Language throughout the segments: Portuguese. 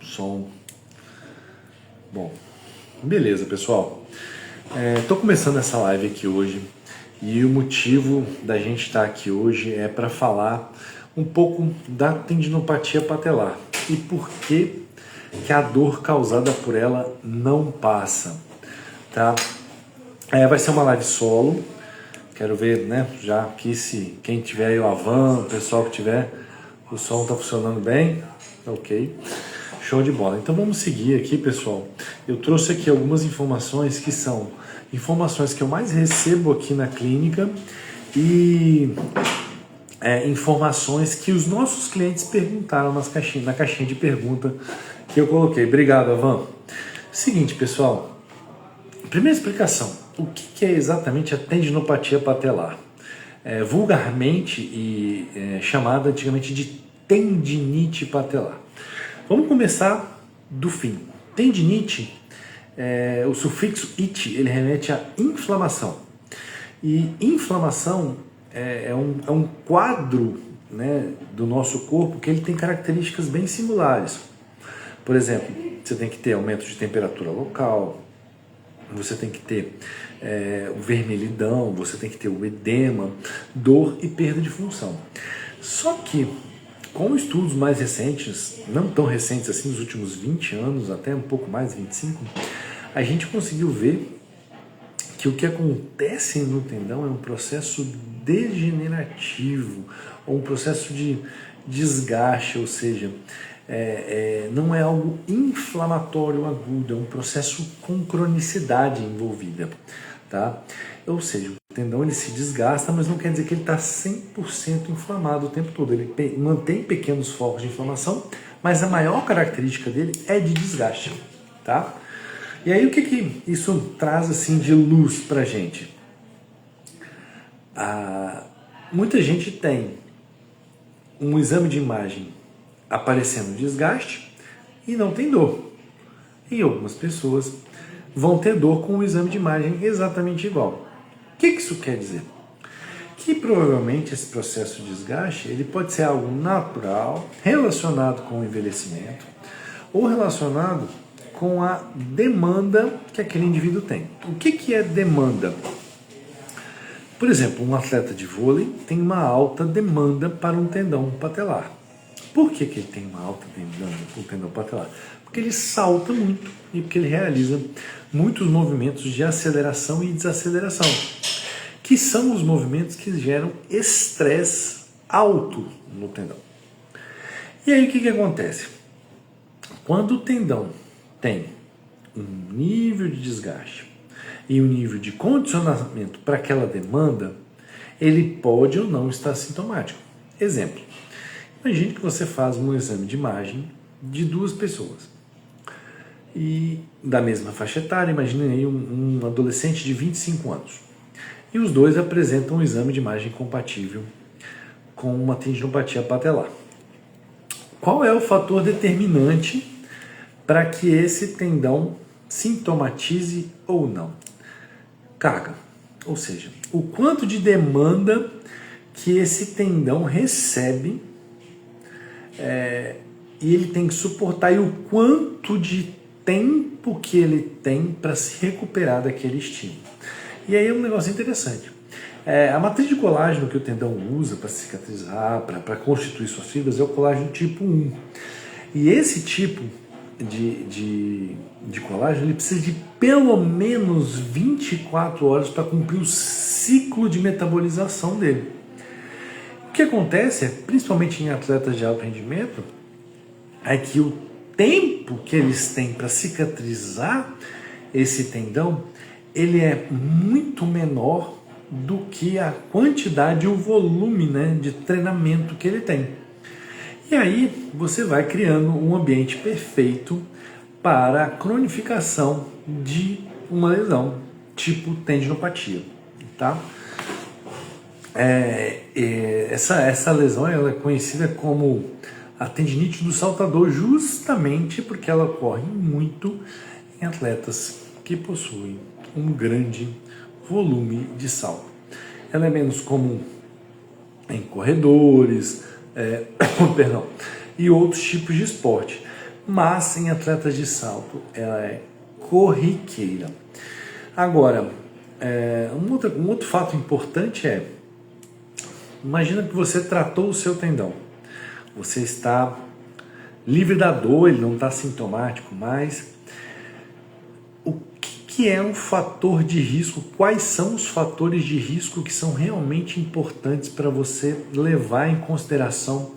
Som. Bom, beleza, pessoal. Tô começando essa live aqui hoje e o motivo da gente estar aqui hoje é para falar um pouco da tendinopatia patelar e por que a dor causada por ela não passa, tá? Vai ser uma live solo. Quero ver, né, já aqui se quem tiver aí o Avan, o pessoal que tiver, o som tá funcionando bem, ok, show de bola. Então vamos seguir aqui, pessoal. Eu trouxe aqui algumas informações que são informações que eu mais recebo aqui na clínica e informações que os nossos clientes perguntaram na caixinha de pergunta que eu coloquei. Obrigado, Avan. Seguinte, pessoal, primeira explicação, o que é exatamente a tendinopatia patelar? Vulgarmente chamada antigamente de tendinite patelar. Vamos começar do fim. Tendinite, o sufixo "ite", ele remete à inflamação. E inflamação é um quadro, né, do nosso corpo que ele tem características bem singulares. Por exemplo, você tem que ter aumento de temperatura local, você tem que ter o vermelhidão, você tem que ter o edema, dor e perda de função. Só que, com estudos mais recentes, não tão recentes assim, nos últimos 20 anos, até um pouco mais, 25, a gente conseguiu ver que o que acontece no tendão é um processo degenerativo, ou um processo de desgaste, ou seja, não é algo inflamatório agudo, é um processo com cronicidade envolvida, tá? Ou seja, o tendão ele se desgasta, mas não quer dizer que ele está 100% inflamado o tempo todo. Ele mantém pequenos focos de inflamação, mas a maior característica dele é de desgaste, tá? E aí o que isso traz assim de luz pra gente? Muita gente tem um exame de imagem aparecendo desgaste e não tem dor. E algumas pessoas vão ter dor com o exame de imagem exatamente igual. O que isso quer dizer? Que provavelmente esse processo de desgaste ele pode ser algo natural, relacionado com o envelhecimento ou relacionado com a demanda que aquele indivíduo tem. O que é demanda? Por exemplo, um atleta de vôlei tem uma alta demanda para um tendão patelar. Por que ele tem uma alta demanda para um tendão patelar? Porque ele salta muito e porque ele realiza muitos movimentos de aceleração e desaceleração, que são os movimentos que geram estresse alto no tendão. E aí o que acontece? Quando o tendão tem um nível de desgaste e um nível de condicionamento para aquela demanda, ele pode ou não estar sintomático. Exemplo, imagine que você faz um exame de imagem de duas pessoas e da mesma faixa etária, imagine aí um adolescente de 25 anos e os dois apresentam um exame de imagem compatível com uma tendinopatia patelar. Qual é o fator determinante para que esse tendão sintomatize ou não? Carga, ou seja, o quanto de demanda que esse tendão recebe e ele tem que suportar e o quanto de tempo que ele tem para se recuperar daquele estímulo. E aí é um negócio interessante. A matriz de colágeno que o tendão usa para cicatrizar, para constituir suas fibras, é o colágeno tipo 1. E esse tipo de colágeno ele precisa de pelo menos 24 horas para cumprir o ciclo de metabolização dele. O que acontece, principalmente em atletas de alto rendimento, é que o tempo que eles têm para cicatrizar esse tendão, ele é muito menor do que a quantidade e o volume, né, de treinamento que ele tem. E aí você vai criando um ambiente perfeito para a cronificação de uma lesão, tipo tendinopatia, tá? Essa lesão ela é conhecida como a tendinite do saltador, justamente porque ela ocorre muito em atletas que possuem um grande volume de salto. ela é menos comum em corredores, perdão, e outros tipos de esporte. Mas em atletas de salto, ela é corriqueira. Agora, um outro fato importante imagina que você tratou o seu tendão. Você está livre da dor, ele não está sintomático mais. O que é um fator de risco? Quais são os fatores de risco que são realmente importantes para você levar em consideração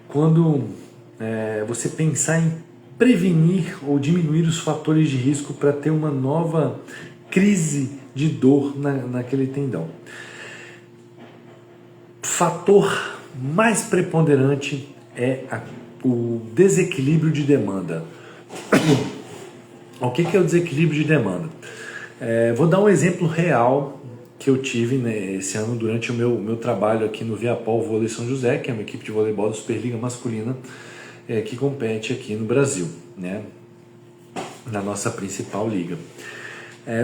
quando você pensar em prevenir ou diminuir os fatores de risco para ter uma nova crise de dor naquele tendão? Fator mais preponderante é o desequilíbrio de demanda. O que é o desequilíbrio de demanda? Vou dar um exemplo real que eu tive esse ano durante o meu trabalho aqui no Viapol Vôlei São José, que é uma equipe de voleibol da Superliga Masculina que compete aqui no Brasil, né, na nossa principal liga.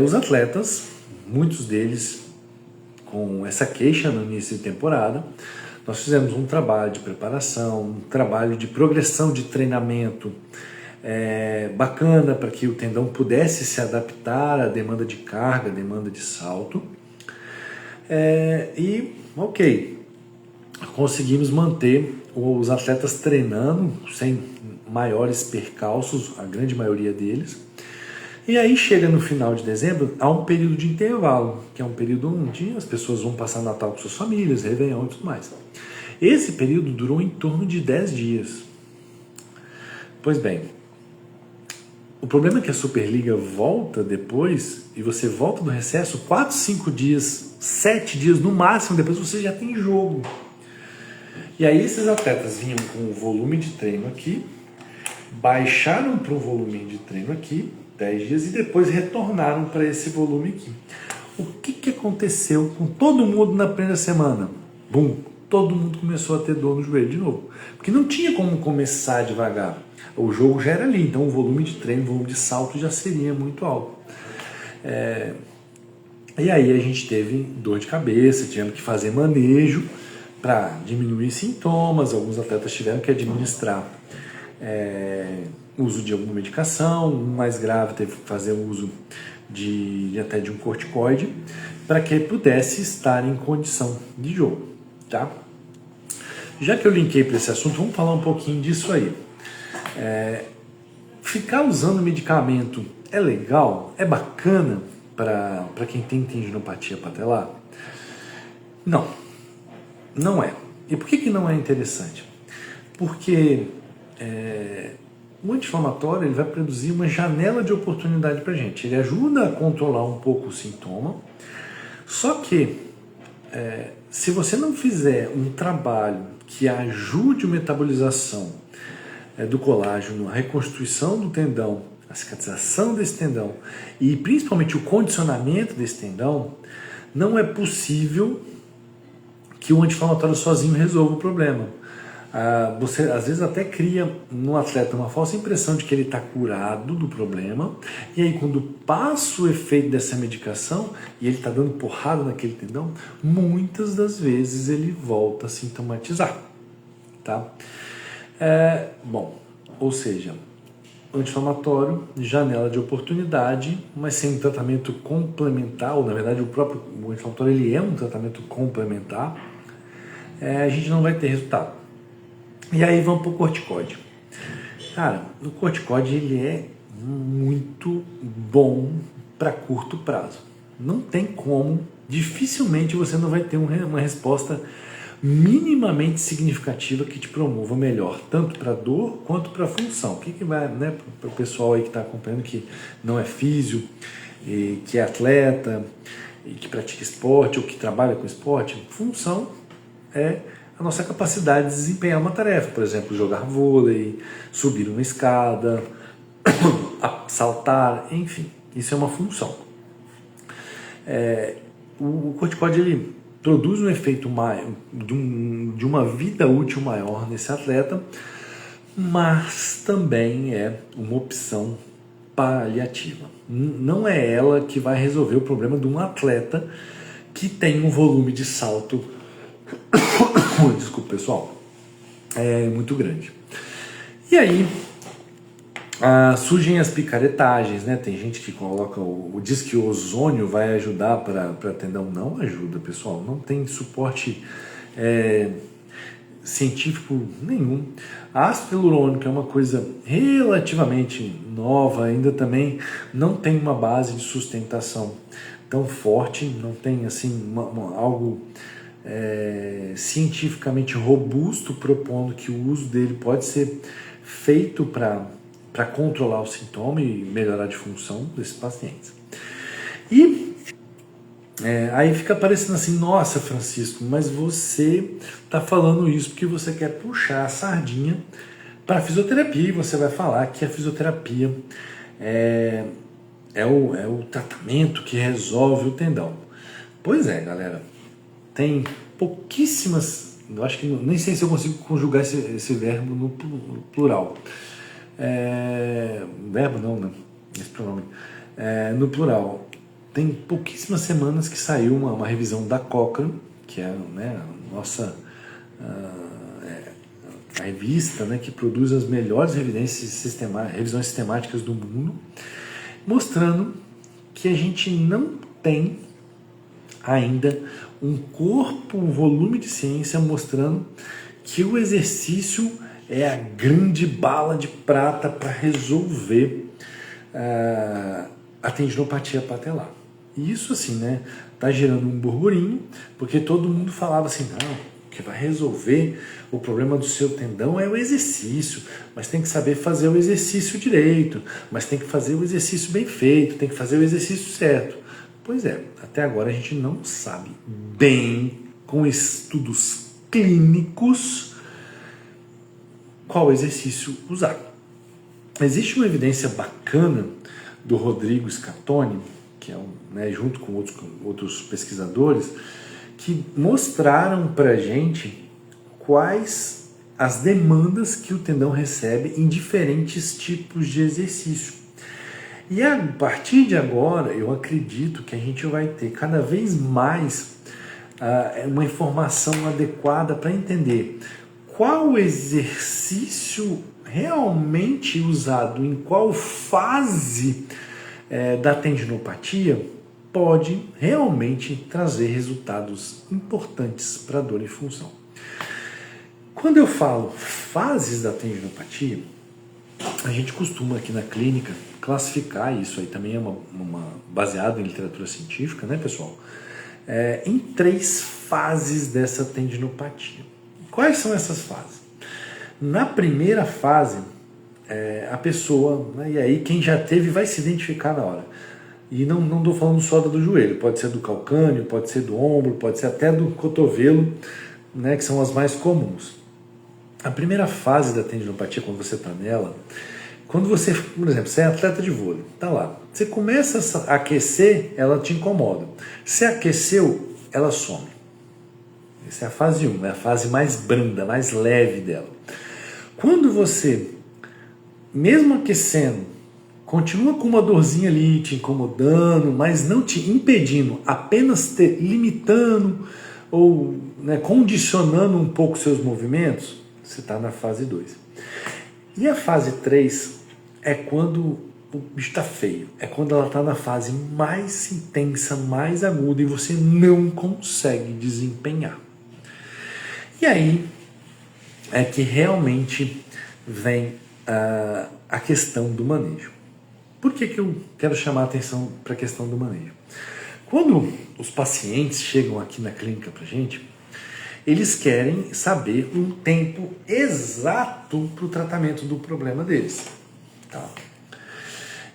Os atletas, muitos deles com essa queixa no início de temporada, nós fizemos um trabalho de preparação, um trabalho de progressão de treinamento bacana para que o tendão pudesse se adaptar à demanda de carga, à demanda de salto. Conseguimos manter os atletas treinando sem maiores percalços, a grande maioria deles. E aí chega no final de dezembro, há um período de intervalo, que é um período onde as pessoas vão passar Natal com suas famílias, Réveillon e tudo mais. Esse período durou em torno de 10 dias. Pois bem, o problema é que a Superliga volta depois, e você volta do recesso 4, 5 dias, 7 dias no máximo, depois você já tem jogo. E aí esses atletas vinham com um volume de treino aqui, baixaram para um volume de treino aqui, 10 dias, e depois retornaram para esse volume aqui. O que aconteceu com todo mundo na primeira semana? Bum! Todo mundo começou a ter dor no joelho de novo. Porque não tinha como começar devagar. O jogo já era ali, então o volume de treino, o volume de salto já seria muito alto. E aí a gente teve dor de cabeça, tivemos que fazer manejo para diminuir sintomas. Alguns atletas tiveram que administrar uso de alguma medicação, um mais grave teve que fazer uso até de um corticoide para que ele pudesse estar em condição de jogo, tá? Já que eu linkei para esse assunto, vamos falar um pouquinho disso aí. Ficar usando medicamento é legal? É bacana para quem tem tendinopatia patelar? Não, não é. E por que não é interessante? Porque o anti-inflamatório ele vai produzir uma janela de oportunidade para a gente. Ele ajuda a controlar um pouco o sintoma, só que se você não fizer um trabalho que ajude a metabolização do colágeno, a reconstituição do tendão, a cicatrização desse tendão e principalmente o condicionamento desse tendão, não é possível que o anti-inflamatório sozinho resolva o problema. Você às vezes até cria no atleta uma falsa impressão de que ele está curado do problema, e aí quando passa o efeito dessa medicação e ele está dando porrada naquele tendão, muitas das vezes ele volta a sintomatizar, tá? Ou seja, anti-inflamatório, janela de oportunidade, mas sem um tratamento complementar, ou na verdade o anti-inflamatório ele é um tratamento complementar, a gente não vai ter resultado. E aí vamos para o corticoide. Cara, o corticoide ele é muito bom para curto prazo. Não tem como, dificilmente você não vai ter uma resposta minimamente significativa que te promova melhor, tanto para dor quanto para função. O que vai, né, para o pessoal aí que está acompanhando que não é físio, e que é atleta, e que pratica esporte ou que trabalha com esporte, função é a nossa capacidade de desempenhar uma tarefa, por exemplo, jogar vôlei, subir uma escada, saltar, enfim, isso é uma função. O corticoide ele produz um efeito de uma vida útil maior nesse atleta, mas também é uma opção paliativa. Não é ela que vai resolver o problema de um atleta que tem um volume de salto, desculpa pessoal, é muito grande. E aí surgem as picaretagens, né? Tem gente que coloca diz que o ozônio vai ajudar para tendão. Não ajuda, pessoal. Não tem suporte científico nenhum. A ácido hialurônico é uma coisa relativamente nova, ainda também não tem uma base de sustentação tão forte, não tem assim algo cientificamente robusto propondo que o uso dele pode ser feito para controlar o sintoma e melhorar a disfunção desses pacientes. E aí fica parecendo assim, nossa Francisco, mas você está falando isso porque você quer puxar a sardinha para a fisioterapia e você vai falar que a fisioterapia é o tratamento que resolve o tendão. Pois é, galera, tem pouquíssimas, eu acho que nem sei se eu consigo conjugar esse verbo no plural. Verbo não, né? Esse pronome. No plural. Tem pouquíssimas semanas que saiu uma revisão da Cochrane, que é, né, a nossa a revista, né, que produz as melhores revisões sistemáticas do mundo, mostrando que a gente não tem ainda um corpo, um volume de ciência mostrando que o exercício é a grande bala de prata para resolver a tendinopatia patelar. E isso assim, né, tá gerando um burburinho, porque todo mundo falava assim, não, o que vai resolver o problema do seu tendão é o exercício, mas tem que saber fazer o exercício direito, mas tem que fazer o exercício bem feito, tem que fazer o exercício certo. Pois é, até agora a gente não sabe bem, com estudos clínicos, qual exercício usar. Existe uma evidência bacana do Rodrigo Scattoni, que é junto com outros pesquisadores, que mostraram para a gente quais as demandas que o tendão recebe em diferentes tipos de exercício. E a partir de agora, eu acredito que a gente vai ter cada vez mais uma informação adequada para entender qual exercício realmente usado em qual fase da tendinopatia pode realmente trazer resultados importantes para a dor e função. Quando eu falo fases da tendinopatia, a gente costuma aqui na clínica classificar, isso aí também é baseado em literatura científica, né, pessoal? Em 3 fases dessa tendinopatia. Quais são essas fases? Na primeira fase, a pessoa, né, e aí quem já teve vai se identificar na hora. E não estou falando só do joelho, pode ser do calcâneo, pode ser do ombro, pode ser até do cotovelo, né, que são as mais comuns. A primeira fase da tendinopatia, quando você está nela, quando você, por exemplo, você é atleta de vôlei, tá lá, você começa a aquecer, ela te incomoda. Se aqueceu, ela some. Essa é a fase 1, é a fase mais branda, mais leve dela. Quando você, mesmo aquecendo, continua com uma dorzinha ali te incomodando, mas não te impedindo, apenas limitando ou condicionando um pouco seus movimentos, você está na fase 2. E a fase 3 é quando o bicho está feio, é quando ela está na fase mais intensa, mais aguda e você não consegue desempenhar. E aí é que realmente vem a questão do manejo. Por que eu quero chamar a atenção para a questão do manejo? Quando os pacientes chegam aqui na clínica para a gente, eles querem saber um tempo exato para o tratamento do problema deles. Tá?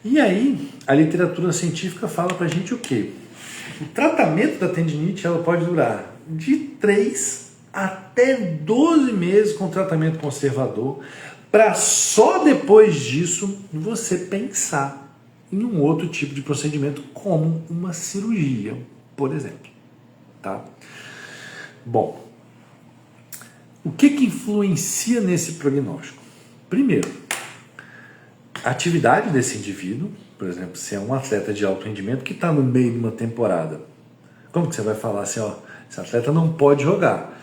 E aí, a literatura científica fala para a gente o quê? O tratamento da tendinite ela pode durar de 3 até 12 meses com tratamento conservador, para só depois disso você pensar em um outro tipo de procedimento, como uma cirurgia, por exemplo. Tá? Bom, o que influencia nesse prognóstico? Primeiro, a atividade desse indivíduo, por exemplo, se é um atleta de alto rendimento que está no meio de uma temporada, Como que você vai falar assim, ó, esse atleta não pode jogar?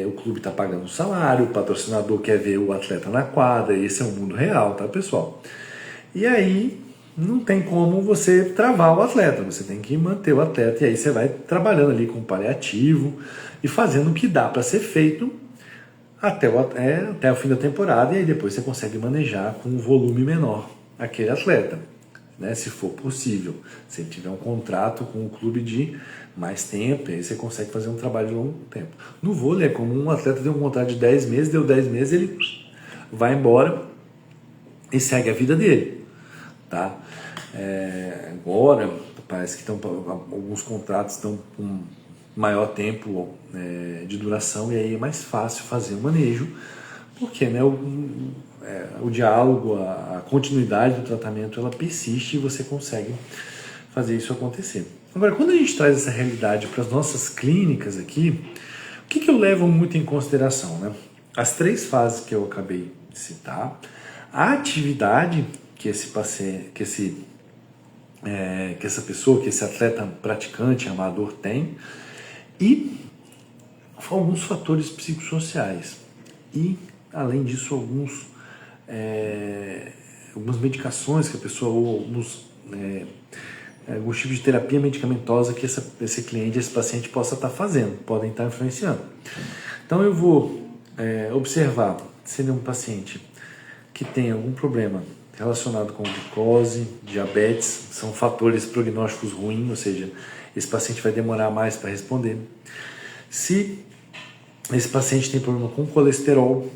O clube está pagando o salário, o patrocinador quer ver o atleta na quadra, esse é o mundo real, tá, pessoal? E aí não tem como você travar o atleta, você tem que manter o atleta, e aí você vai trabalhando ali com paliativo e fazendo o que dá para ser feito até o fim da temporada, e aí depois você consegue manejar com um volume menor aquele atleta, né, se for possível. Se tiver um contrato com o clube de mais tempo, aí você consegue fazer um trabalho de longo tempo. No vôlei é como um atleta tem um contrato de 10 meses, deu 10 meses, ele vai embora e segue a vida dele. Tá? Agora, parece que alguns contratos estão com maior tempo de duração, e aí é mais fácil fazer o manejo, porque, né, o diálogo, a continuidade do tratamento, ela persiste e você consegue fazer isso acontecer. Agora, quando a gente traz essa realidade para as nossas clínicas aqui, o que eu levo muito em consideração, né? As 3 fases que eu acabei de citar, a atividade que esse paciente, que essa pessoa, que esse atleta praticante, amador tem, e alguns fatores psicossociais. E, além disso, algumas medicações que a pessoa, ou alguns tipos de terapia medicamentosa que esse cliente, esse paciente possa estar fazendo, podem estar influenciando. Então eu vou observar se ele é um paciente que tem algum problema relacionado com glicose, diabetes, são fatores prognósticos ruins, ou seja, esse paciente vai demorar mais para responder. Se esse paciente tem problema com colesterol,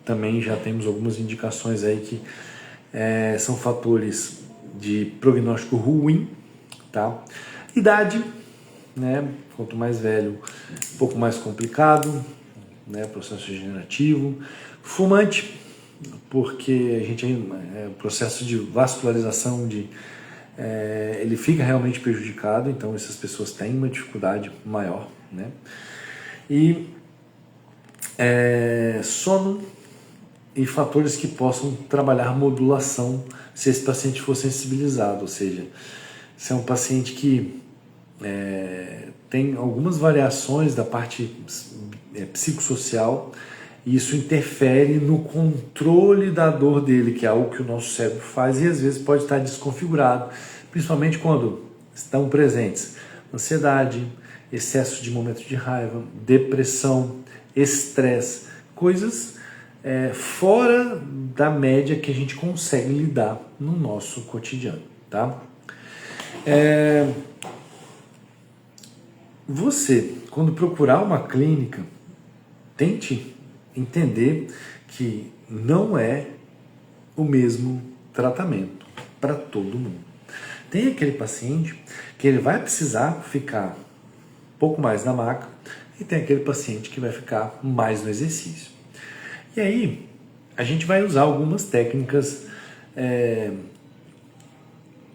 também já temos algumas indicações aí que são fatores de prognóstico ruim, tá? Idade, né? Quanto mais velho, um pouco mais complicado, né? Processo degenerativo. Fumante, porque a gente o processo de vascularização ele fica realmente prejudicado, então essas pessoas têm uma dificuldade maior, né? E sono e fatores que possam trabalhar modulação se esse paciente for sensibilizado, ou seja, se é um paciente que tem algumas variações da parte psicossocial, e isso interfere no controle da dor dele, que é algo que o nosso cérebro faz e às vezes pode estar desconfigurado, principalmente quando estão presentes ansiedade, excesso de momentos de raiva, depressão, estresse, coisas fora da média que a gente consegue lidar no nosso cotidiano, tá? Você, quando procurar uma clínica, tente entender que não é o mesmo tratamento para todo mundo. Tem aquele paciente que ele vai precisar ficar um pouco mais na maca e tem aquele paciente que vai ficar mais no exercício. E aí, a gente vai usar algumas técnicas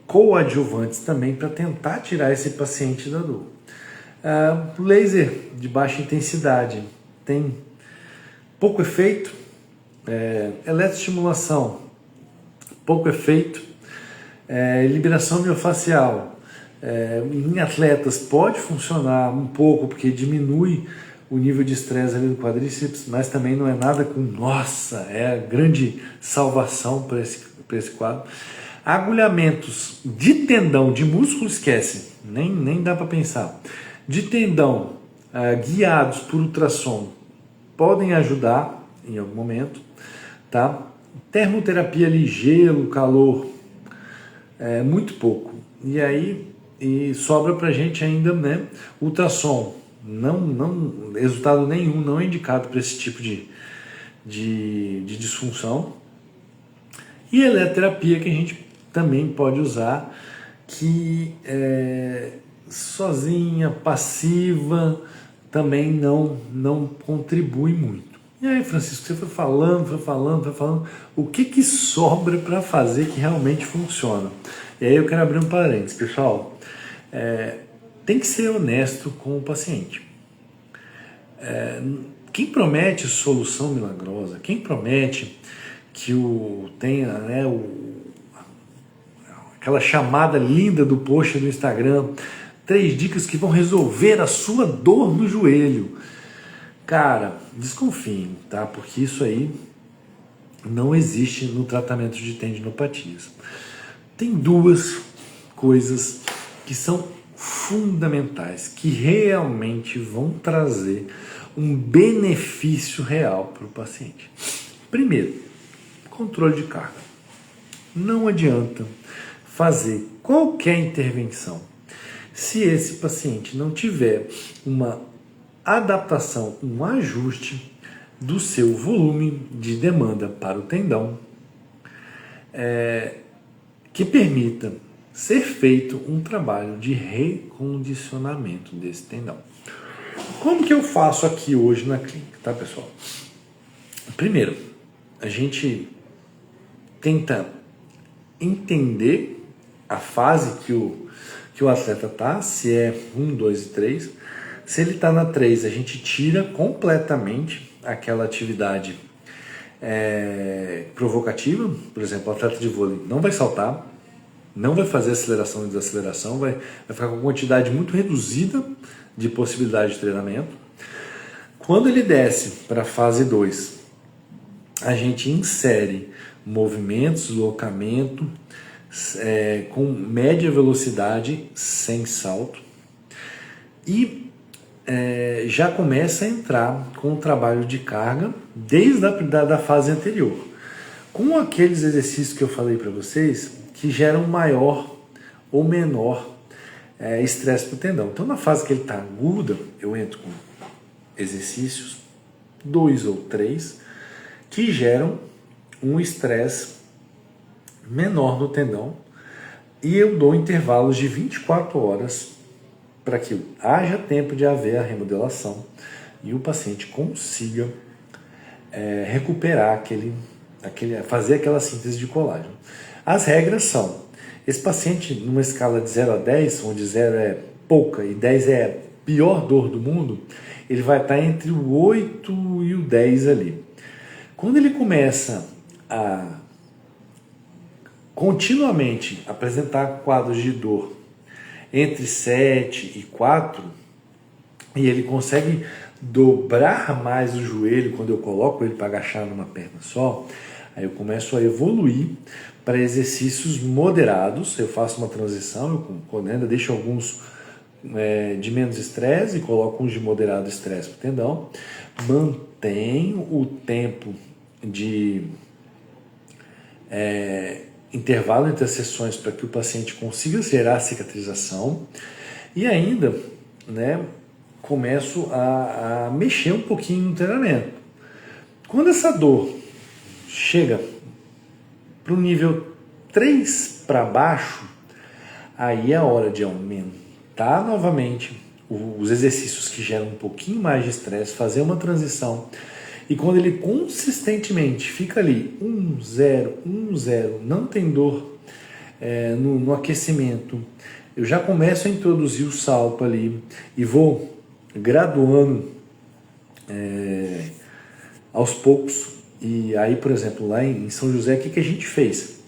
coadjuvantes também para tentar tirar esse paciente da dor. Laser de baixa intensidade tem pouco efeito, eletroestimulação, pouco efeito, liberação miofascial, em atletas pode funcionar um pouco, porque diminui o nível de estresse ali do quadríceps, mas também não é nada com, nossa, é a grande salvação para esse quadro. Agulhamentos de tendão, de músculo, esquece, nem dá para pensar. De tendão, guiados por ultrassom, podem ajudar em algum momento, tá? Termoterapia ali, gelo, calor, muito pouco. E aí sobra pra gente ainda, né? Ultrassom, não resultado nenhum, não é indicado para esse tipo de disfunção. E eletroterapia que a gente também pode usar, que sozinha, passiva, também não contribui muito. E aí, Francisco, você foi falando, o que sobra para fazer que realmente funciona? E aí eu quero abrir um parênteses, pessoal. Tem que ser honesto com o paciente. Quem promete solução milagrosa, quem promete que tenha, né, aquela chamada linda do post do Instagram, 3 dicas que vão resolver a sua dor no joelho. Cara, desconfiem, tá? Porque isso aí não existe no tratamento de tendinopatias. Tem 2 coisas que são fundamentais, que realmente vão trazer um benefício real para o paciente. Primeiro, controle de carga. Não adianta fazer qualquer intervenção se esse paciente não tiver uma adaptação, um ajuste do seu volume de demanda para o tendão, que permita ser feito um trabalho de recondicionamento desse tendão. Como que eu faço aqui hoje na clínica, tá, pessoal? Primeiro, a gente tenta entender a fase que o atleta tá, se é 1, 2 e 3. Se ele está na 3, a gente tira completamente aquela atividade provocativa. Por exemplo, o atleta de vôlei não vai saltar, não vai fazer aceleração e desaceleração, vai ficar com uma quantidade muito reduzida de possibilidade de treinamento. Quando ele desce para a fase 2, a gente insere movimentos, deslocamento com média velocidade sem salto e já começa a entrar com o trabalho de carga desde a fase anterior, com aqueles exercícios que eu falei para vocês que geram maior ou menor estresse para o tendão. Então, na fase que ele está aguda, eu entro com exercícios 2 ou 3 que geram um estresse menor no tendão e eu dou intervalos de 24 horas para que haja tempo de haver a remodelação e o paciente consiga recuperar fazer aquela síntese de colágeno. As regras são: esse paciente, numa escala de 0 a 10, onde 0 é pouca e 10 é a pior dor do mundo, ele vai estar entre o 8 e o 10 ali. Quando ele começa a continuamente apresentar quadros de dor entre 7 e 4, e ele consegue dobrar mais o joelho quando eu coloco ele para agachar numa perna só, aí eu começo a evoluir para exercícios moderados. Eu faço uma transição, eu ainda deixo alguns de menos estresse e coloco uns de moderado estresse para o tendão, mantenho o tempo de intervalo entre as sessões para que o paciente consiga gerar a cicatrização e ainda começo a mexer um pouquinho no treinamento. Quando essa dor chega para o nível 3 para baixo, aí é a hora de aumentar novamente os exercícios que geram um pouquinho mais de estresse, fazer uma transição. E quando ele consistentemente fica ali 1, 0, 1, 0, não tem dor no aquecimento, eu já começo a introduzir o salto ali e vou graduando aos poucos. E aí, por exemplo, lá em São José, o que a gente fez?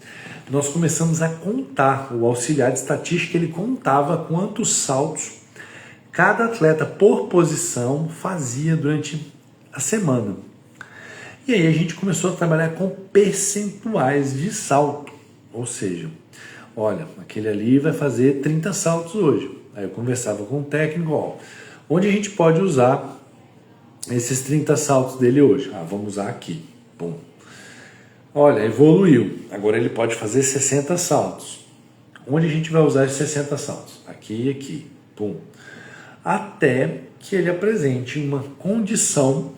Nós começamos a contar, o auxiliar de estatística, ele contava quantos saltos cada atleta por posição fazia durante a semana. E aí a gente começou a trabalhar com percentuais de salto, ou seja, olha, aquele ali vai fazer 30 saltos hoje. Aí eu conversava com o técnico, onde a gente pode usar esses 30 saltos dele hoje? Vamos usar aqui. Bom, olha, evoluiu. Agora ele pode fazer 60 saltos. Onde a gente vai usar esses 60 saltos? Aqui e aqui. Pum. Até que ele apresente uma condição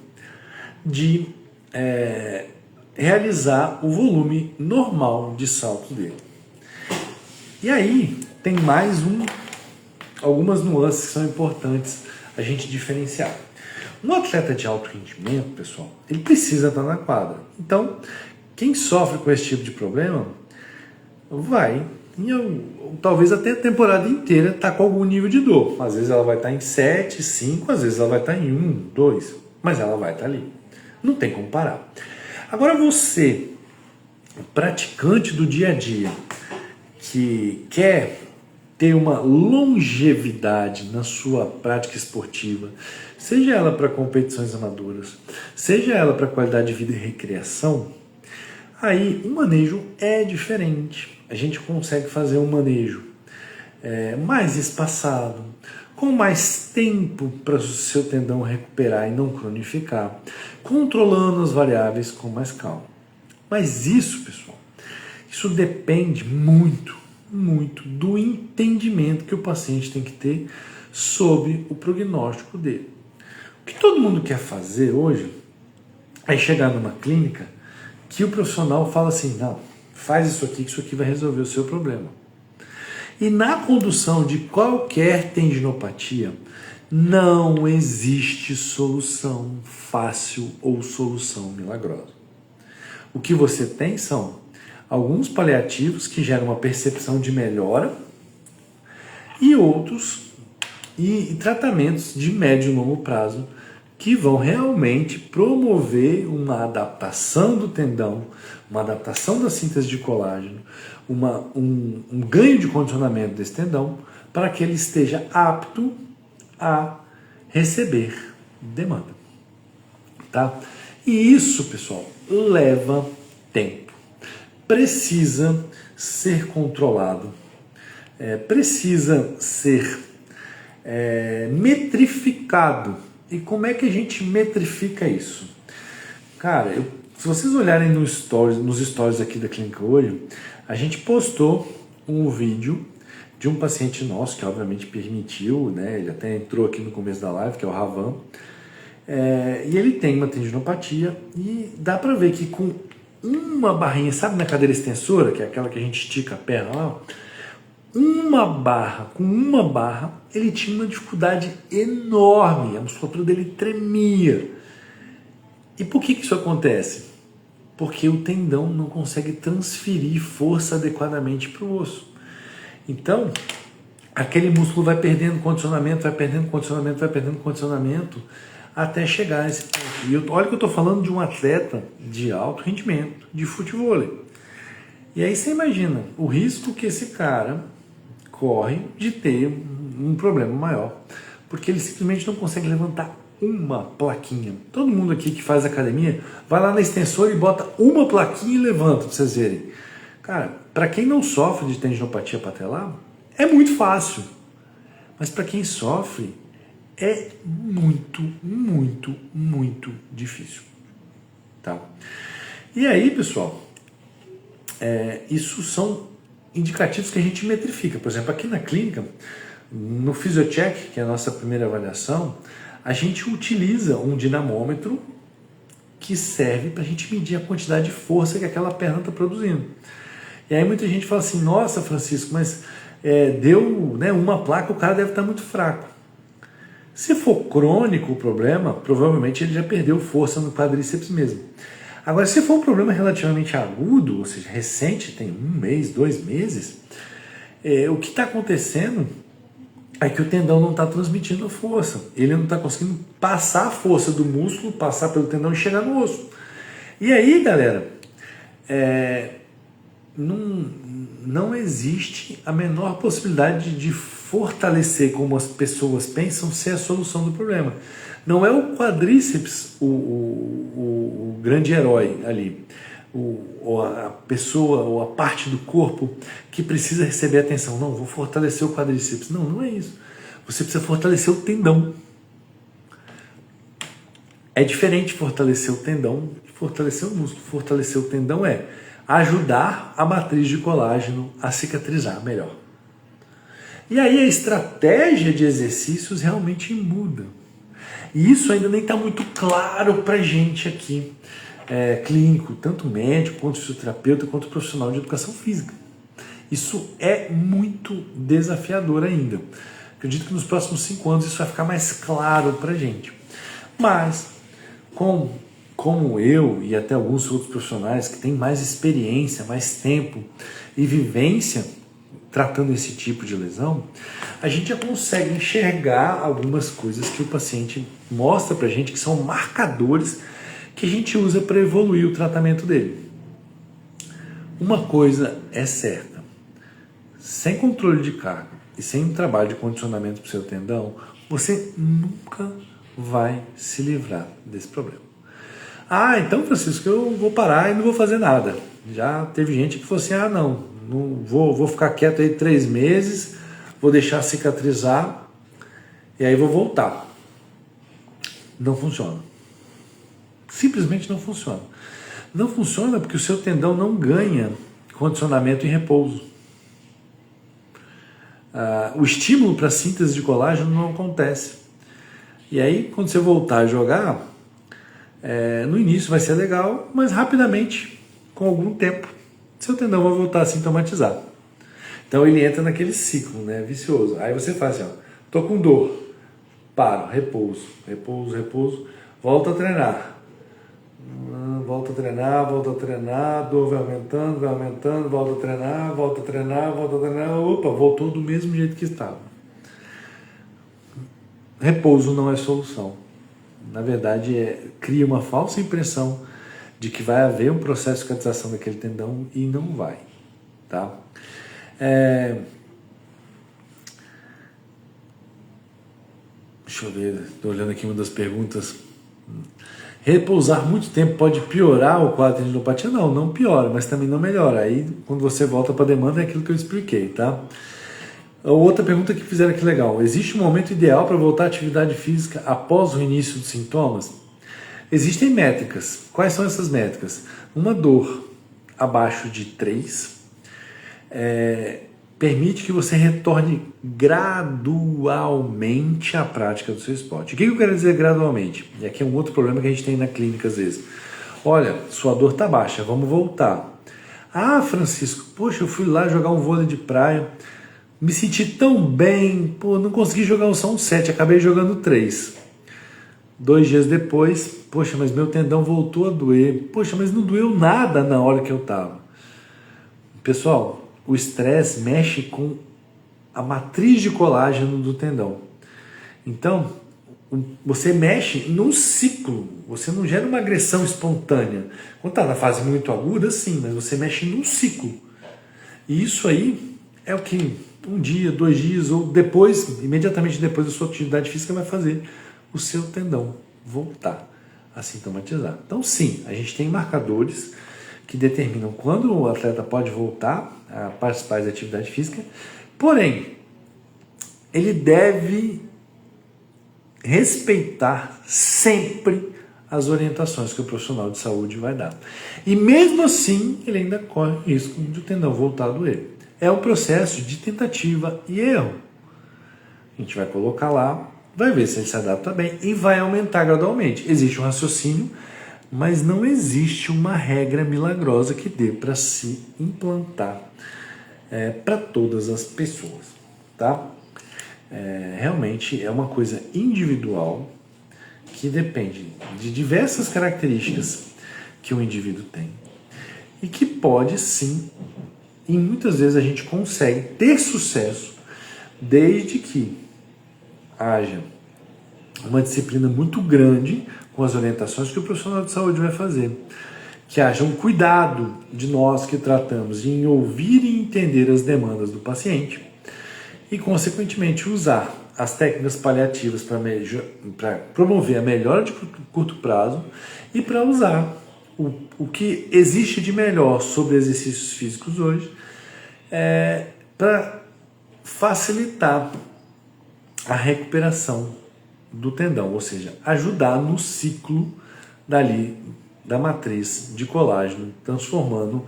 de realizar o volume normal de salto dele. E aí tem mais algumas nuances que são importantes a gente diferenciar. Um atleta de alto rendimento, pessoal, ele precisa estar na quadra. Então, quem sofre com esse tipo de problema vai, talvez até a temporada inteira, estar com algum nível de dor. Às vezes ela vai estar em 7, 5, às vezes ela vai estar em 1, 2, mas ela vai estar ali. Não tem como parar. Agora você, praticante do dia a dia, que quer ter uma longevidade na sua prática esportiva, seja ela para competições amadoras, seja ela para qualidade de vida e recreação, aí o manejo é diferente. A gente consegue fazer um manejo mais espaçado, com mais tempo para o seu tendão recuperar e não cronificar, controlando as variáveis com mais calma. Mas isso, pessoal, isso depende muito do entendimento que o paciente tem que ter sobre o prognóstico dele. O que todo mundo quer fazer hoje é chegar numa clínica que o profissional fala assim, não, faz isso aqui, que isso aqui vai resolver o seu problema. E na condução de qualquer tendinopatia, não existe solução fácil ou solução milagrosa. O que você tem são alguns paliativos que geram uma percepção de melhora e outros e tratamentos de médio e longo prazo que vão realmente promover uma adaptação do tendão, uma adaptação da síntese de colágeno, um ganho de condicionamento desse tendão para que ele esteja apto a receber demanda. Tá? E isso, pessoal, leva tempo. Precisa ser controlado, precisa ser metrificado. E como é que a gente metrifica isso? Cara, se vocês olharem nos stories aqui da clínica hoje, a gente postou um vídeo de um paciente nosso, que obviamente permitiu, né? Ele até entrou aqui no começo da live, que é o Ravan, e ele tem uma tendinopatia e dá pra ver que com uma barrinha, sabe na cadeira extensora, que é aquela que a gente estica a perna lá, com uma barra, ele tinha uma dificuldade enorme, a musculatura dele tremia. E por que isso acontece? Porque o tendão não consegue transferir força adequadamente para o osso. Então, aquele músculo vai perdendo condicionamento, até chegar a esse ponto. E olha que eu estou falando de um atleta de alto rendimento, de futevôlei. E aí você imagina o risco que esse cara corre de ter um problema maior, porque ele simplesmente não consegue levantar uma plaquinha. Todo mundo aqui que faz academia vai lá na extensora e bota uma plaquinha e levanta, para vocês verem. Cara, para quem não sofre de tendinopatia patelar, é muito fácil. Mas para quem sofre, é muito difícil. Tá? E aí, pessoal, isso são indicativos que a gente metrifica. Por exemplo, aqui na clínica, no Physiocheck, que é a nossa primeira avaliação, a gente utiliza um dinamômetro que serve para a gente medir a quantidade de força que aquela perna está produzindo. E aí muita gente fala assim, nossa, Francisco, mas deu uma placa, o cara deve estar muito fraco. Se for crônico o problema, provavelmente ele já perdeu força no quadríceps mesmo. Agora, se for um problema relativamente agudo, ou seja, recente, tem 1 mês, 2 meses, o que está acontecendo é que o tendão não está transmitindo a força. Ele não está conseguindo passar a força do músculo, passar pelo tendão e chegar no osso. E aí, galera, não existe a menor possibilidade de fortalecer, como as pessoas pensam, ser a solução do problema. Não é o quadríceps o grande herói ali, ou a pessoa, ou a parte do corpo que precisa receber atenção. Não, vou fortalecer o quadríceps. Não é isso. Você precisa fortalecer o tendão. É diferente fortalecer o tendão de fortalecer o músculo. Fortalecer o tendão é ajudar a matriz de colágeno a cicatrizar melhor. E aí a estratégia de exercícios realmente muda. E isso ainda nem está muito claro para a gente aqui, clínico, tanto médico, quanto fisioterapeuta, quanto profissional de educação física. Isso é muito desafiador ainda. Acredito que nos próximos 5 anos isso vai ficar mais claro para a gente. Mas, como eu e até alguns outros profissionais que têm mais experiência, mais tempo e vivência tratando esse tipo de lesão, a gente já consegue enxergar algumas coisas que o paciente mostra pra gente, que são marcadores que a gente usa para evoluir o tratamento dele. Uma coisa é certa, sem controle de carga e sem um trabalho de condicionamento para o seu tendão, você nunca vai se livrar desse problema. Ah, então, Francisco, eu vou parar e não vou fazer nada. Já teve gente que falou assim, não vou ficar quieto aí 3 meses, vou deixar cicatrizar e aí vou voltar. Não funciona. Simplesmente não funciona. Não funciona porque o seu tendão não ganha condicionamento em repouso. O estímulo para a síntese de colágeno não acontece. E aí, quando você voltar a jogar, no início vai ser legal, mas rapidamente, com algum tempo, seu tendão vai voltar a sintomatizar. Então ele entra naquele ciclo, né, vicioso. Aí você faz assim, tô com dor, paro, repouso, volta a treinar. Volta a treinar, dor vai aumentando, volta a treinar, opa, voltou do mesmo jeito que estava. Repouso não é solução. Na verdade, cria uma falsa impressão de que vai haver um processo de cicatrização daquele tendão e não vai, tá? Deixa eu ver, estou olhando aqui uma das perguntas. Repousar muito tempo pode piorar o quadro de tendinopatia? Não piora, mas também não melhora. Aí, quando você volta para a demanda, é aquilo que eu expliquei, tá? Outra pergunta que fizeram aqui legal. Existe um momento ideal para voltar à atividade física após o início dos sintomas? Existem métricas. Quais são essas métricas? Uma dor abaixo de 3 permite que você retorne gradualmente à prática do seu esporte. O que eu quero dizer gradualmente? E aqui é um outro problema que a gente tem na clínica às vezes. Olha, sua dor está baixa, vamos voltar. Ah, Francisco, poxa, eu fui lá jogar um vôlei de praia, me senti tão bem, não consegui jogar só um 7, acabei jogando 3. 2 dias depois, poxa, mas meu tendão voltou a doer. Poxa, mas não doeu nada na hora que eu estava. Pessoal, o estresse mexe com a matriz de colágeno do tendão. Então, você mexe num ciclo, você não gera uma agressão espontânea. Quando está na fase muito aguda, sim, mas você mexe num ciclo. E isso aí é o que 1 dia, 2 dias, ou depois, imediatamente depois da sua atividade física, vai fazer o seu tendão voltar a sintomatizar. Então, sim, a gente tem marcadores que determinam quando o atleta pode voltar a participar da atividade física, porém, ele deve respeitar sempre as orientações que o profissional de saúde vai dar. E mesmo assim, ele ainda corre o risco de o tendão voltar a doer. É um processo de tentativa e erro. A gente vai colocar lá, vai ver se ele se adapta bem e vai aumentar gradualmente. Existe um raciocínio, mas não existe uma regra milagrosa que dê para se implantar para todas as pessoas, tá? Realmente é uma coisa individual que depende de diversas características que o indivíduo tem e que pode sim, e muitas vezes a gente consegue ter sucesso desde que haja uma disciplina muito grande com as orientações que o profissional de saúde vai fazer. Que haja um cuidado de nós que tratamos em ouvir e entender as demandas do paciente e, consequentemente, usar as técnicas paliativas para promover a melhora de curto prazo e para usar o que existe de melhor sobre exercícios físicos hoje para facilitar a recuperação do tendão, ou seja, ajudar no ciclo da matriz de colágeno, transformando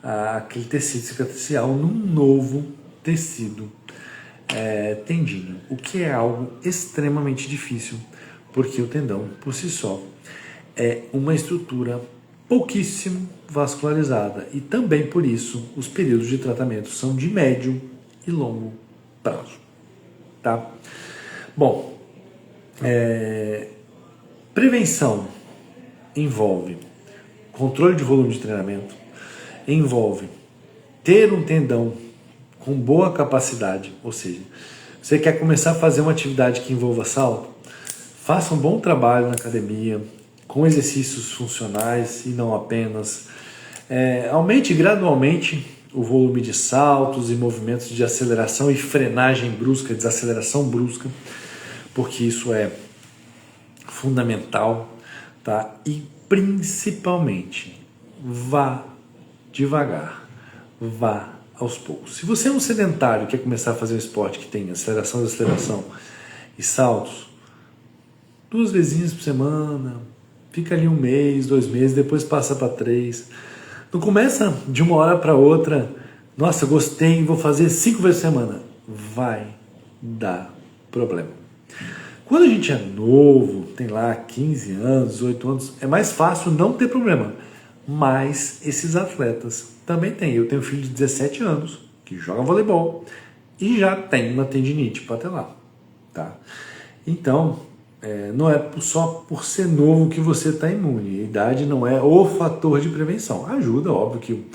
aquele tecido cicatricial num novo tecido tendíneo, o que é algo extremamente difícil, porque o tendão, por si só, é uma estrutura pouquíssimo vascularizada e também por isso os períodos de tratamento são de médio e longo prazo, tá? Bom, prevenção envolve controle de volume de treinamento, envolve ter um tendão com boa capacidade, ou seja, você quer começar a fazer uma atividade que envolva salto, faça um bom trabalho na academia, com exercícios funcionais e não apenas, aumente gradualmente o volume de saltos e movimentos de aceleração e frenagem brusca, desaceleração brusca, porque isso é fundamental, tá? E principalmente, vá devagar, vá aos poucos. Se você é um sedentário e quer começar a fazer um esporte que tem aceleração, desaceleração e saltos, 2 vezinhas por semana, fica ali 1 mês, 2 meses, depois passa para 3. Não começa de uma hora para outra, nossa, gostei, vou fazer 5 vezes por semana. Vai dar problema. Quando a gente é novo, tem lá 15 anos, 18 anos, é mais fácil não ter problema. Mas esses atletas também têm. Eu tenho um filho de 17 anos que joga voleibol e já tem uma tendinite patelar, tá? Então, não é só por ser novo que você está imune. A idade não é o fator de prevenção. Ajuda, óbvio que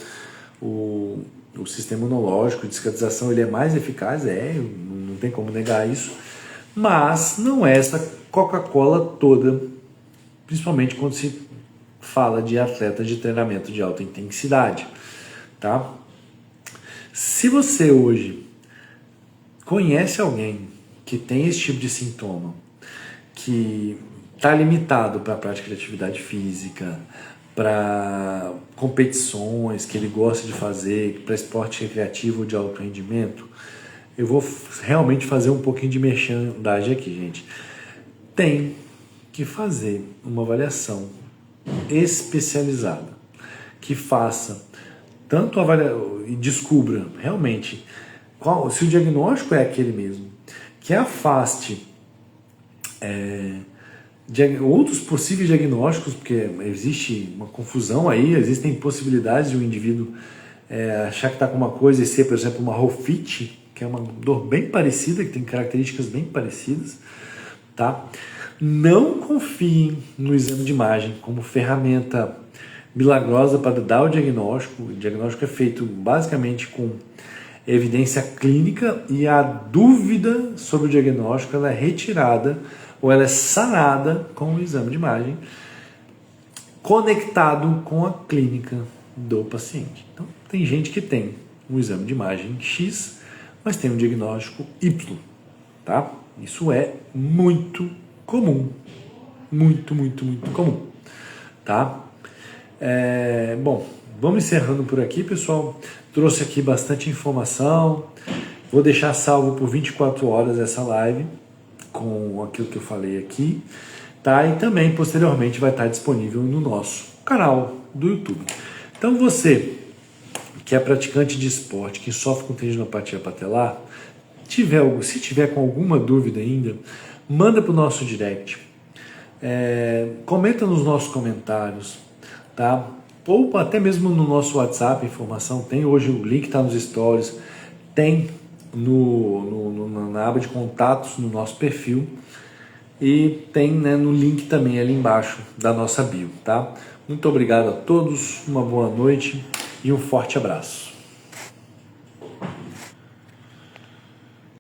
o sistema imunológico de cicatrização ele é mais eficaz, não tem como negar isso, mas não é essa Coca-Cola toda, principalmente quando se fala de atleta de treinamento de alta intensidade, tá? Se você hoje conhece alguém que tem esse tipo de sintoma, que está limitado para a prática de atividade física, para competições que ele gosta de fazer, para esporte recreativo de alto rendimento, eu vou realmente fazer um pouquinho de merchandising aqui, gente. Tem que fazer uma avaliação especializada que faça tanto e descubra realmente se o diagnóstico é aquele mesmo, que afaste outros possíveis diagnósticos, porque existe uma confusão aí, existem possibilidades de um indivíduo achar que está com uma coisa e ser, por exemplo, uma rofite, que é uma dor bem parecida, que tem características bem parecidas, tá? Não confiem no exame de imagem como ferramenta milagrosa para dar o diagnóstico. O diagnóstico é feito basicamente com evidência clínica e a dúvida sobre o diagnóstico ela é retirada ou ela é sanada com o exame de imagem conectado com a clínica do paciente. Então, tem gente que tem um exame de imagem X, mas tem um diagnóstico Y, tá? Isso é muito comum, muito comum, tá? Bom, vamos encerrando por aqui, pessoal. Trouxe aqui bastante informação. Vou deixar salvo por 24 horas essa live com aquilo que eu falei aqui, tá? E também posteriormente vai estar disponível no nosso canal do YouTube. Então você que é praticante de esporte, que sofre com tendinopatia patelar, se tiver com alguma dúvida ainda, manda para o nosso direct, comenta nos nossos comentários, tá? Ou até mesmo no nosso WhatsApp, informação tem hoje, o link está nos stories, tem na aba de contatos no nosso perfil e tem, né, no link também ali embaixo da nossa bio, tá? Muito obrigado a todos, uma boa noite e um forte abraço.